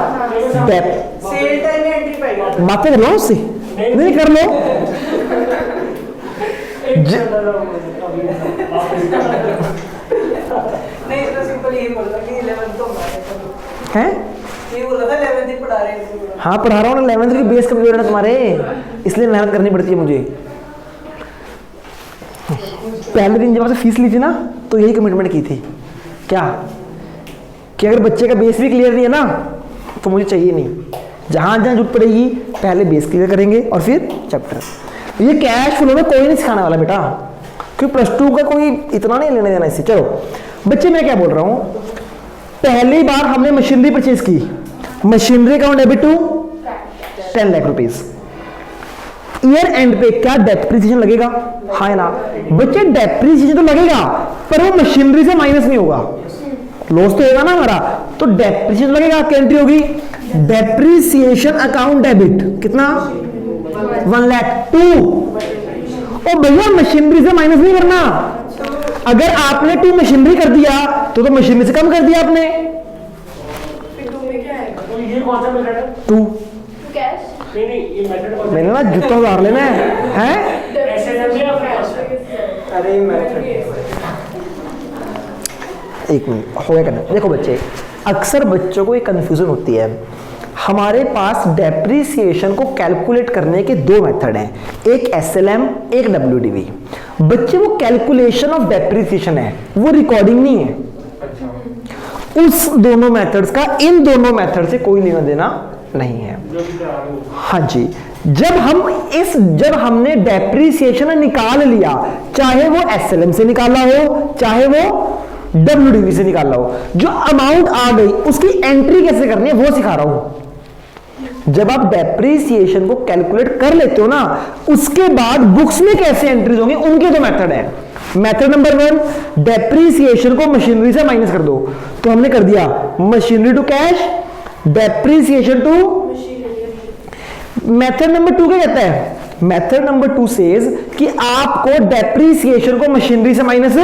Speaker 4: सेल टाइम में एंट्री पाएगा।
Speaker 1: बातें कर लो उससे, नहीं कर लो।
Speaker 4: नहीं तो सिंपल ये बोल रहा कि 11th तो हमारे
Speaker 1: हैं?
Speaker 4: ये बोल रहा था 11th ही पढ़ा रहे हैं।
Speaker 1: हाँ पढ़ा रहा हूँ ना, 11th की बेस कमजोर है ना तुम्हारे, इसलिए मेहनत करनी पड़ती है मुझे। पहले दिन जब आपसे फीस ली थी ना, तो यही कमिटमेंट की थी क्या, कि अगर बच्चे का बेस भी क्लियर नहीं है ना, तो मुझे चाहिए नहीं। जहां जहां जरूरत पड़ेगी पहले बेस क्लियर करेंगे और फिर चैप्टर। ये कैश फ्लो में कोई नहीं सिखाने वाला बेटा, क्योंकि +2 का कोई इतना नहीं लेने देना इससे। चलो बच्चे, मैं क्या बोल रहा हूँ, पहली बार हमने मशीनरी परचेज की, machinery account debit to 10 lakh rupees. Year end पे क्या डेप्रिसिएशन लगेगा? हाँ ना बच्चे, डेप्रिसिएशन तो लगेगा, पर वो मशीनरी से माइनस नहीं होगा, लॉस तो होगा ना हमारा। तो डेप्रिसिएशन लगेगा, क्या एंट्री होगी? डेप्रिसिएशन अकाउंट डेबिट कितना? 1 लाख टू। ओ भैया मशीनरी से माइनस नहीं करना। अगर आपने 2 मशीनरी कर दिया तो मशीनरी से कम कर दिया आपने।
Speaker 3: फिर 2 में क्या आएगा?
Speaker 2: तो ये कौन सा मेथड है?
Speaker 1: 2।
Speaker 3: कैश?
Speaker 2: नहीं ये मेथड कौन सा
Speaker 1: मैंने ना जूता उतार लेना है?
Speaker 2: SLM या
Speaker 4: अरे मेथड
Speaker 1: एक मिनट हो गया करना। देखो बच्चे, अक्सर बच्चों को एक कंफ्यूजन होती है। हमारे पास डेप्रिसिएशन को कैलकुलेट करने के 2 मेथड हैं, एक SLM, एक WDV। बच्चे वो कैलकुलेशन ऑफ डेप्रिसिएशन है, वो रिकॉर्डिंग नहीं है। उस दोनों मेथड्स का इन दोनों मेथड से कोई लेना देना नहीं है। हाँ जी, जब हमने डेप्रिसिएशन निकाल लिया, चाहे वो एसएलएम से निकाला हो चाहे वो डब्ल्यूडीवी से निकाला हो, जो अमाउंट आ गई उसकी एंट्री कैसे करनी है वो सिखा रहा हूं। जब आप डेप्रिसिएशन को कैलकुलेट कर लेते हो ना, उसके बाद बुक्स में कैसे एंट्रीज होंगी उनके दो मेथड है। मेथड नंबर 1, डेप्रिसिएशन को मशीनरी से माइनस कर दो, तो हमने कर दिया machinery to cash, depreciation to. Method number 2 क्या कहता है? मेथड नंबर 2 सेज कि आपको डेप्रिसिएशन को मशीनरी से माइनस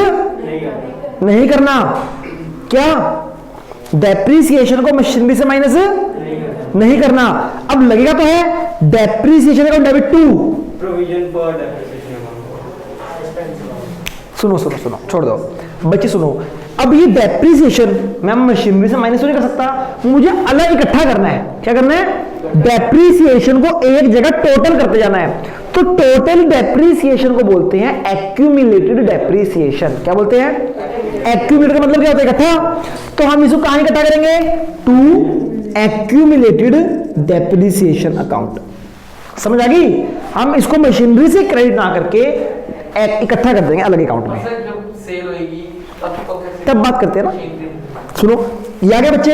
Speaker 1: नहीं करना। क्या? डेप्रिसिएशन को मशीनरी से माइनस नहीं करना। अब लगेगा तो है depreciation account debit to
Speaker 2: provision for depreciation
Speaker 1: सुनो छोड़ दो बच्चे, सुनो। अब ये डेप्रिसिएशन मैं मशीनरी से माइनस तो नहीं कर सकता, मुझे अलग इकट्ठा करना है। क्या करना है? डेप्रिसिएशन को एक जगह टोटल करते जाना है। तो टोटल डेप्रिसिएशन को बोलते हैं एक्यूमुलेटेड डेप्रिसिएशन। क्या बोलते हैं? एक्यूमुलेटेड मतलब क्या होता है? इकट्ठा। तो हम इसको कहां इकट्ठा करेंगे? To accumulated depreciation account. समझ आ गई? हम इसको मशीनरी से क्रेडिट ना करके इकट्ठा कर देंगे अलग अकाउंट में।
Speaker 4: सेल होगी
Speaker 1: तब बात करते हैं ना। सुनो, ये आ गया बच्चे।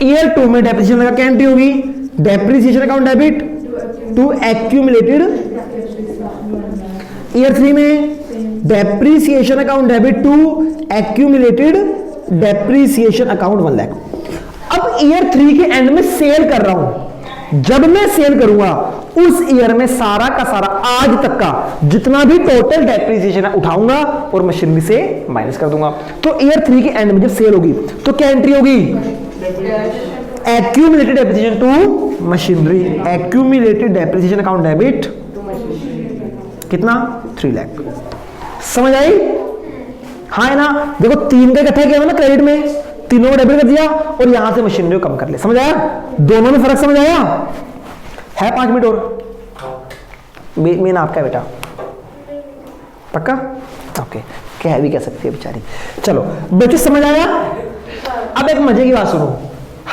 Speaker 1: ईयर 2 में डेप्रिसिएशन का क्या एंट्री होगी? Depreciation account debit to accumulated. Year 3 में depreciation account debit to accumulated depreciation account 1 lakh. अब ईयर 3 के एंड में सेल कर रहा हूं। जब मैं सेल करूंगा उस ईयर में सारा का सारा आज तक का जितना भी टोटल डेप्रिसिएशन है उठाऊंगा और मशीनरी से माइनस कर दूंगा। तो ईयर 3 के एंड में जब सेल होगी तो क्या एंट्री होगी? Accumulated depreciation to machinery, accumulated depreciation account debit कितना? 3 लाख। समझ आई? हाँ है ना? देखो 3 का इकट्ठा किया ना क्रेडिट में, तीनों को डेबिट कर दिया और यहां से मशीनरी को कम कर लिया। समझ आया? दोनों में फर्क समझ आया? है 5 मिनट और मेन आपका बेटा पक्का? ओके, कह भी कह सकती है बेचारी। चलो बच्चे समझ आया? अब एक मजे की बात सुनो,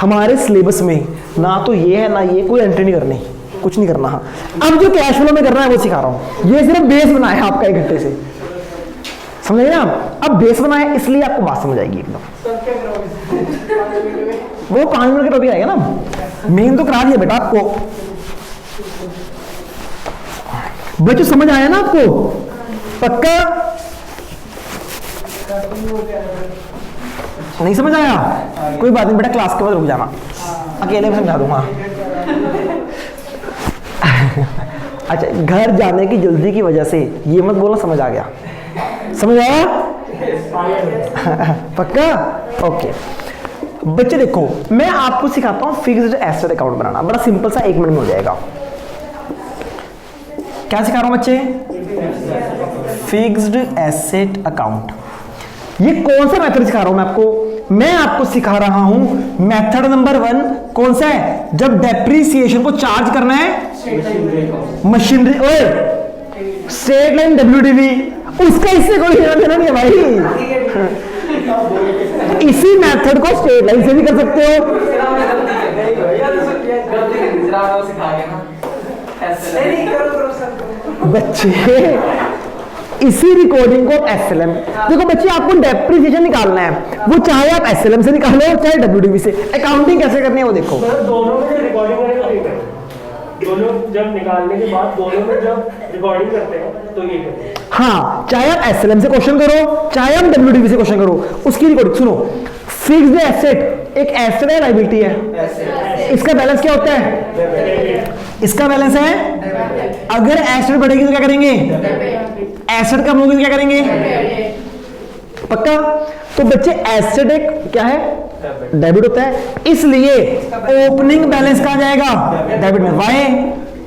Speaker 1: हमारे सिलेबस में ना तो ये है ना ये, कोई एंट्री नहीं करनी, कुछ नहीं करना। अब जो कैश फ्लो में करना है वो सिखा रहा हूं। ये सिर्फ बेस बनाया है आपका 1 घंटे से, समझ ना? अब बेस बनाया इसलिए आपको बात समझ आएगी एकदम। वो 5 मिनट का टॉपिक आएगा ना, मेन तो करा दिया बेटा आपको। बच्चों समझ आया ना आपको? पक्का? नहीं समझ आया? कोई बात नहीं बेटा, क्लास के बाद रुक जाना, अकेले में समझा दूंगा। अच्छा, घर जाने की जल्दी की वजह से ये मत बोलना समझ आ गया। समझ आया? पक्का? ओके बच्चे देखो, मैं आपको सिखाता हूं फिक्स्ड एसेट अकाउंट बनाना। बड़ा सिंपल सा, 1 मिनट में हो जाएगा। क्या सिखा रहा हूं बच्चे? Fixed asset account. ये कौन सा मेथड सिखा रहा हूं मैं आपको? मैं आपको सिखा रहा हूं मेथड नंबर 1। कौन सा है? जब डेप्रिसिएशन को चार्ज करना है मशीनरी, ओए स्ट्रेट लाइन डब्ल्यूडीवी, उसका इससे कोई लेना देना नहीं है भाई। इसी मेथड को स्ट्रेट लाइन से भी कर सकते हो। बच्चे इसी रिकॉर्डिंग को एसएलएम, देखो बच्चे आपको डेप्रिसिएशन निकालना है, वो चाहे आप एसएलएम से निकालो चाहे डब्ल्यूडीवी से। अकाउंटिंग कैसे करनी है वो देखो।
Speaker 2: दोनों में रिकॉर्डिंग करेंगे तो ये करें, दोनों जब निकालने के बाद दोनों में जब रिकॉर्डिंग करते हैं तो ये करें।
Speaker 1: हाँ, चाहे आप एसएलएम से क्वेश्चन करो चाहे आप डब्ल्यूडीवी से क्वेश्चन करो, उसकी रिकॉर्डिंग सुनो। फिक्स्ड एसेट एक एसेट है, लायबिलिटी है। इसका बैलेंस क्या होता है? इसका बैलेंस है। अगर एसेट बढ़ेगी तो क्या करेंगे? एसेट कम होगी तो क्या करेंगे? पक्का? तो बच्चे एसेट एक क्या है? डेबिट होता है, इसलिए ओपनिंग बैलेंस कहां जाएगा? डेबिट में। वाई?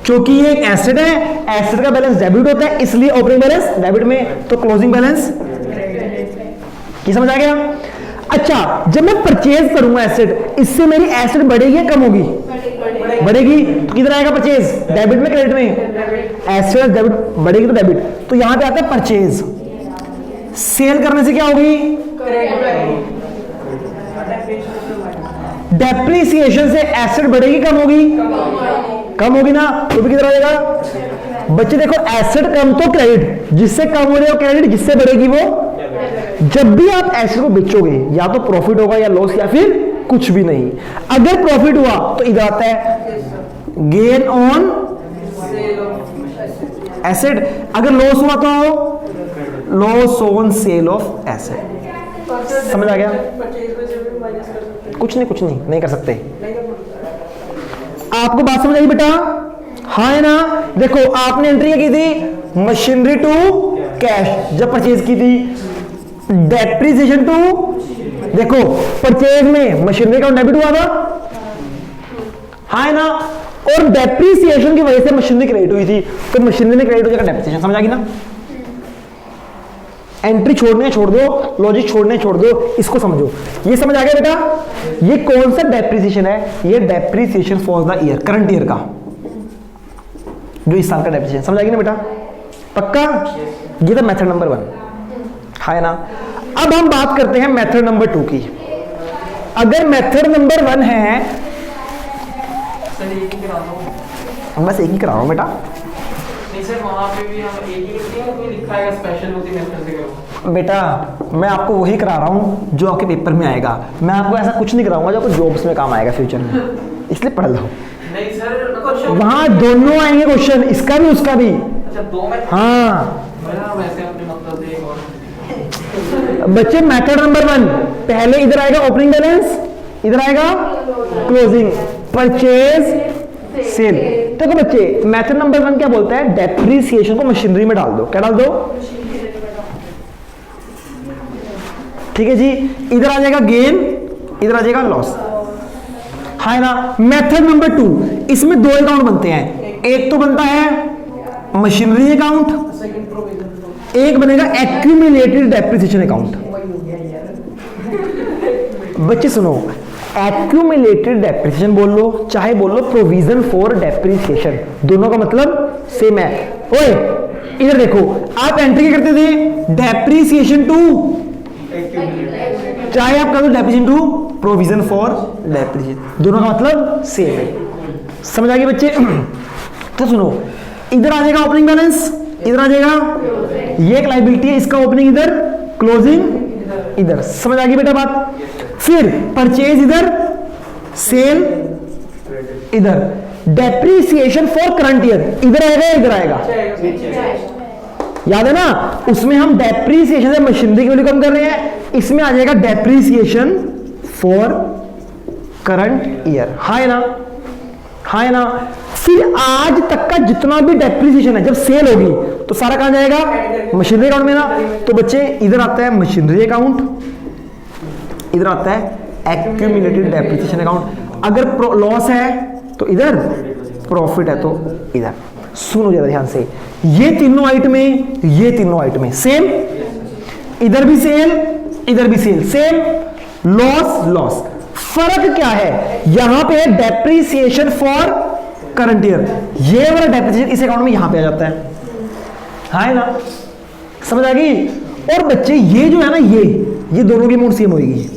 Speaker 1: क्योंकि ये एक एसेट है, एसेट का बैलेंस डेबिट होता है, इसलिए ओपनिंग बैलेंस डेबिट में, तो क्लोजिंग बैलेंस की। समझ आ गया? अच्छा, जब मैं परचेज करूंगा एसेट, इससे मेरी एसेट बढ़ेगी या कम होगी? बढ़ेगी। तो किधर आएगा परचेज? डेबिट में क्रेडिट में? एसेट डेबिट बढ़ेगी तो डेबिट, तो यहां पे आता है परचेज। सेल करने से क्या होगी? डेप्रिसिएशन से एसेट बढ़ेगी कम होगी? कम होगी ना, तो भी किधर आएगा बच्चे? देखो एसेट कम तो क्रेडिट, जिससे कम हो रही है क्रेडिट, जिससे बढ़ेगी वो। जब भी आप एसेट को बेचोगे या तो प्रॉफिट होगा या लॉस या फिर कुछ भी नहीं। अगर प्रॉफिट हुआ तो इधर आता है गेन ऑन एसेट, अगर लॉस हुआ तो loss on sale of asset. समझ आ गया? कुछ नहीं कर सकते। आपको बात समझ आई बेटा? हाँ है ना? देखो आपने एंट्री की थी मशीनरी टू कैश जब परचेज की थी, डेप्रिसिएशन टू, देखो परचेज में मशीनरी का डेबिट हुआ था, हाँ है ना? और डेप्रिसिएशन की वजह से मशीनरी क्रेडिट हुई थी, तो मशीनरी में क्रेडिट हो जाएगा डेप्रिसिएशन। समझ आ गई ना? एंट्री छोड़ने छोड़ दो, लॉजिक छोड़ने छोड़ दो, इसको समझो। ये समझ आ गया बेटा? ये कौन सा डेप्रिसिएशन है? ये depreciation for the year, current year का, जो इस साल का डेप्रिसिएशन। समझ आ गई ना बेटा? पक्का? ये था मेथड नंबर 1, है ना? अब हम बात करते हैं मेथड नंबर 2 की। अगर मेथड नंबर 1 है, बस एक ही करा रहा हूं बेटा।
Speaker 4: वहाँ पे भी हम एक ही करते हैं, कोई लिखा है स्पेशल होती मेथड से करो।
Speaker 1: बेटा मैं आपको वही करा रहा हूं जो आपके पेपर में आएगा। मैं आपको ऐसा कुछ नहीं कराऊंगा जो आपको जॉब्स में काम आएगा फ्यूचर में, इसलिए पढ़ लो।
Speaker 4: नहीं सर,
Speaker 1: वहां दोनों आएंगे क्वेश्चन, इसका भी उसका भी।
Speaker 4: अच्छा, दो में
Speaker 1: हाँ
Speaker 4: वैसे अपने मतलब से एक और
Speaker 1: बच्चे, मेथड नंबर 1 पहले इधर आएगा ओपनिंग बैलेंस, इधर आएगा क्लोजिंग, परचेज, सेल। तो बच्चे मेथड नंबर 1 क्या बोलता है? डेप्रिसिएशन को मशीनरी में डाल दो। क्या डाल दो? ठीक है जी। इधर आ जाएगा गेन, इधर आ जाएगा लॉस, है ना? मेथड नंबर 2, इसमें 2 अकाउंट बनते हैं। एक तो बनता है मशीनरी अकाउंट, एक बनेगा एक्यूमुलेटेड डेप्रिसिएशन अकाउंट। बच्चे सुनो, एक्यूमुलेटेड डेप्रिसिएशन बोल लो, चाहे बोल लो प्रोविजन फॉर डेप्रिसिएशन, दोनों का मतलब सेम है। ओए इधर देखो, आप एंट्री करते थे डेप्रिसिएशन टू, चाहे आप कर दो depreciation to provision for depreciation, दोनों का मतलब सेम है। समझ आ गई बच्चे? तो सुनो, इधर आ जाएगा ओपनिंग बैलेंस, इधर आ जाएगा ये एक लायबिलिटी है, इसका ओपनिंग इधर, क्लोजिंग इधर। समझ आ गई बेटा बात? फिर परचेज इधर, सेल इधर, डेप्रिसिएशन फॉर करंट ईयर इधर आएगा, इधर आएगा, याद है ना? उसमें हम डेप्रिसिएशन से मशीनरी की वैल्यू कम कर रहे हैं, इसमें आ जाएगा डेप्रिसिएशन फॉर करंट ईयर, है ना? है ना? फिर आज तक का जितना भी डेप्रिसिएशन है, जब सेल होगी तो सारा कहां जाएगा? मशीनरी अकाउंट में ना। तो बच्चे इधर आता है मशीनरी अकाउंट, इधर आता है एक्यूमुलेटेड डेप्रिसिएशन अकाउंट। अगर लॉस है तो इधर, प्रॉफिट है तो इधर। सुनो जरा ध्यान से, ये तीनों आइटमें, ये तीनों आइटमें सेम, इधर भी सेल, इधर भी सेल, सेम, लॉस लॉस। फर्क क्या है? यहां पे है डेप्रिसिएशन फॉर करंट ईयर, ये वाला डेप्रिसिएशन इस अकाउंट में यहां पे आ जाता है ना? समझ आ गई? और बच्चे ये जो है ना, ये दोनों की अमाउंट सेम होगी।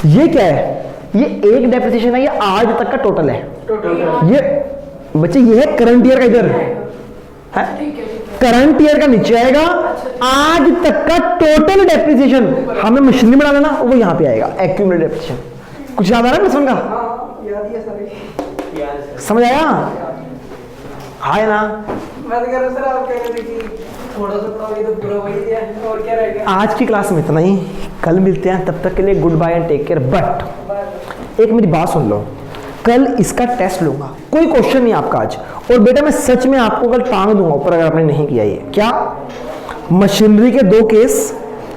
Speaker 1: ये क्या है? ये एक डेप्रिसिएशन है, ये आज तक का टोटल है। ये बच्चे ये है करंट ईयर का, इधर है करंट ईयर का नीचे आएगा, आज तक का टोटल डेप्रिसिएशन हमें मशीनरी में डालना ना, वो यहां पे आएगा एक्यूमुलेटेड डेप्रिसिएशन। कुछ याद आ रहा है बचपन का? समझ आया? है ना?
Speaker 4: सर आप कह रहे थे कि थोड़ा सा तो पूरा वही दिया, और क्या रहेगा?
Speaker 1: आज की क्लास में इतना ही, कल मिलते हैं, तब तक के लिए good bye and take care. But एक मेरी बात सुन लो, कल इसका टेस्ट लूंगा, कोई क्वेश्चन नहीं आपका आज, और बेटा मैं सच में आपको कल टांग दूंगा ऊपर अगर आपने नहीं किया। ये क्या? मशीनरी के 2 केस,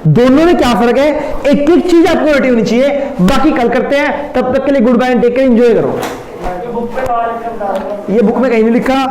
Speaker 1: दोनों में क्या फर्क है? एक एक चीज आपको रेडी होनी चाहिए। बाकी कल करते हैं, तब तक के लिए good bye and take care, enjoy करो।
Speaker 2: बुक पे
Speaker 1: ये बुक में कहीं नहीं लिखा,